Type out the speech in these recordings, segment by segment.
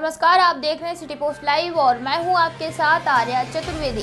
नमस्कार, आप देख रहे हैं सिटी पोस्ट लाइव और मैं हूं आपके साथ आर्या चतुर्वेदी।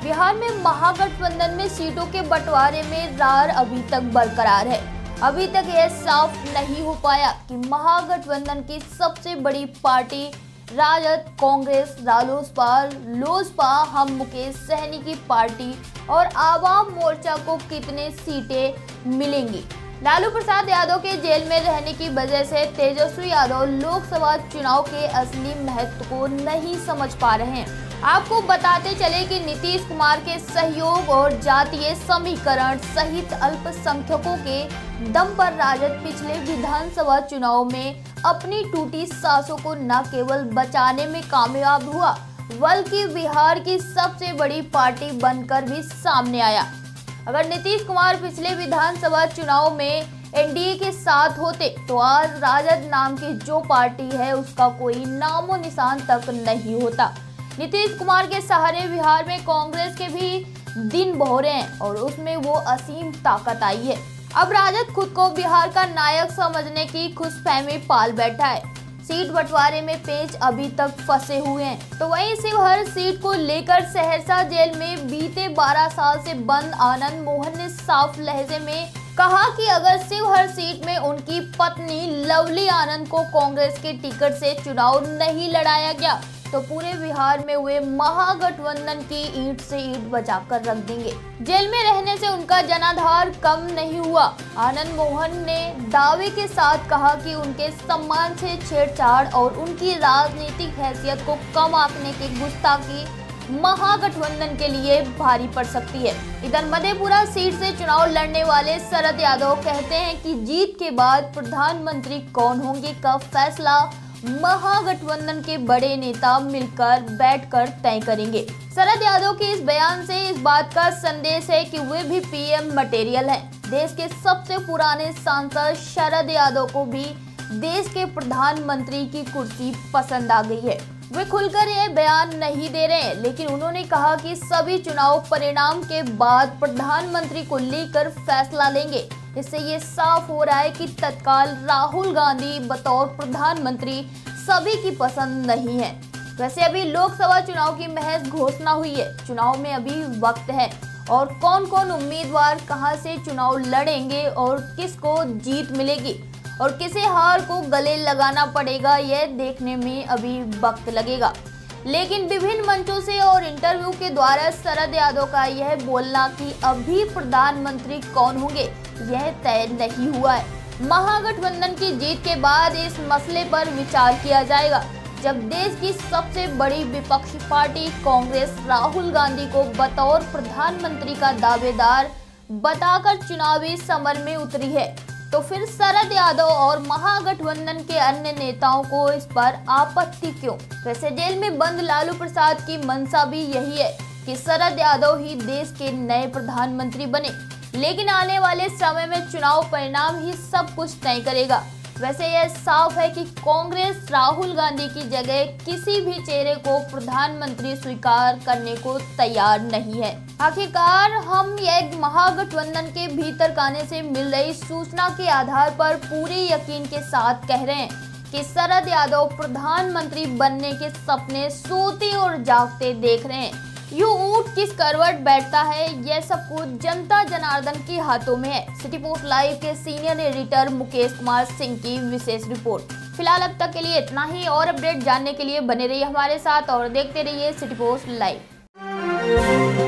बिहार में महागठबंधन में सीटों के बंटवारे में रार अभी तक बरकरार है। अभी तक यह साफ नहीं हो पाया कि महागठबंधन की सबसे बड़ी पार्टी राजद, कांग्रेस, रालोसपा, लोजपा, हम मुकेश सहनी की पार्टी और आवाम मोर्चा को कितने सीटें मिलेंगी। लालू प्रसाद यादव के जेल में रहने की वजह से तेजस्वी यादव लोकसभा चुनाव के असली महत्व को नहीं समझ पा रहे हैं। आपको बताते चले कि नीतीश कुमार के सहयोग और जातीय समीकरण सहित अल्पसंख्यकों के दम पर राजद पिछले विधानसभा चुनाव में अपनी टूटी सांसों को न केवल बचाने में कामयाब हुआ, बल्कि बिहार की सबसे बड़ी पार्टी बनकर भी सामने आया। अगर नीतीश कुमार पिछले विधानसभा चुनाव में एनडीए के साथ होते तो आज राजद नाम की जो पार्टी है उसका कोई नामो निशान तक नहीं होता। नीतीश कुमार के सहारे बिहार में कांग्रेस के भी दिन बहोरे हैं और उसमें वो असीम ताकत आई है। अब राजद खुद को बिहार का नायक समझने की खुशफहमी पाल बैठा है। सीट बंटवारे में पेच अभी तक फंसे हुए हैं। तो वहीं शिवहर सीट को लेकर सहरसा जेल में बीते 12 साल से बंद आनंद मोहन ने साफ लहजे में कहा कि अगर शिवहर सीट में उनकी पत्नी लवली आनंद को कांग्रेस के टिकट से चुनाव नहीं लड़ाया गया तो पूरे बिहार में वे महागठबंधन की ईंट से ईंट बचाकर रख देंगे। जेल में रहने से उनका जनाधार कम नहीं हुआ। आनंद मोहन ने दावे के साथ कहा कि उनके सम्मान से छेड़छाड़ और उनकी राजनीतिक हैसियत को कम आंकने की गुस्ताखी महागठबंधन के लिए भारी पड़ सकती है। इधर मधेपुरा सीट से चुनाव लड़ने वाले शरद यादव कहते हैं कि जीत के बाद प्रधानमंत्री कौन होंगे का फैसला महागठबंधन के बड़े नेता मिलकर बैठकर तय करेंगे। शरद यादव के इस बयान से इस बात का संदेश है कि वे भी पीएम मटेरियल हैं। देश के सबसे पुराने सांसद शरद यादव को भी देश के प्रधानमंत्री की कुर्सी पसंद आ गई है। वे खुलकर यह बयान नहीं दे रहे हैं, लेकिन उन्होंने कहा कि सभी चुनाव परिणाम के बाद प्रधानमंत्री को लेकर फैसला लेंगे। इससे ये साफ हो रहा है कि तत्काल राहुल गांधी बतौर प्रधानमंत्री सभी की पसंद नहीं है। वैसे अभी लोकसभा चुनाव की महज घोषणा हुई है। चुनाव में अभी वक्त है और कौन कौन उम्मीदवार कहां से चुनाव लड़ेंगे और किसको जीत मिलेगी और किसे हार को गले लगाना पड़ेगा, यह देखने में अभी वक्त लगेगा। लेकिन विभिन्न मंचों से और इंटरव्यू के द्वारा शरद यादव का यह बोलना कि अभी प्रधानमंत्री कौन होंगे यह तय नहीं हुआ है। महागठबंधन की जीत के बाद इस मसले पर विचार किया जाएगा, जब देश की सबसे बड़ी विपक्षी पार्टी कांग्रेस राहुल गांधी को बतौर प्रधानमंत्री का दावेदार बताकर चुनावी समर में उतरी है। तो फिर शरद यादव और महागठबंधन के अन्य नेताओं को इस पर आपत्ति क्यों? वैसे जेल में बंद लालू प्रसाद की मंशा भी यही है कि शरद यादव ही देश के नए प्रधानमंत्री बने, लेकिन आने वाले समय में चुनाव परिणाम ही सब कुछ तय करेगा। वैसे यह साफ है कि कांग्रेस राहुल गांधी की जगह किसी भी चेहरे को प्रधानमंत्री स्वीकार करने को तैयार नहीं है। आखिरकार हम यह महागठबंधन के भीतर आने से मिल रही सूचना के आधार पर पूरे यकीन के साथ कह रहे हैं कि शरद यादव प्रधानमंत्री बनने के सपने सोते और जागते देख रहे हैं। यूं ऊंट किस करवट बैठता है, यह सब कुछ जनता जनार्दन के हाथों में है। सिटी पोस्ट लाइव के सीनियर एडिटर मुकेश कुमार सिंह की विशेष रिपोर्ट। फिलहाल अब तक के लिए इतना ही, और अपडेट जानने के लिए बने रहिए हमारे साथ और देखते रहिए सिटी पोस्ट लाइव।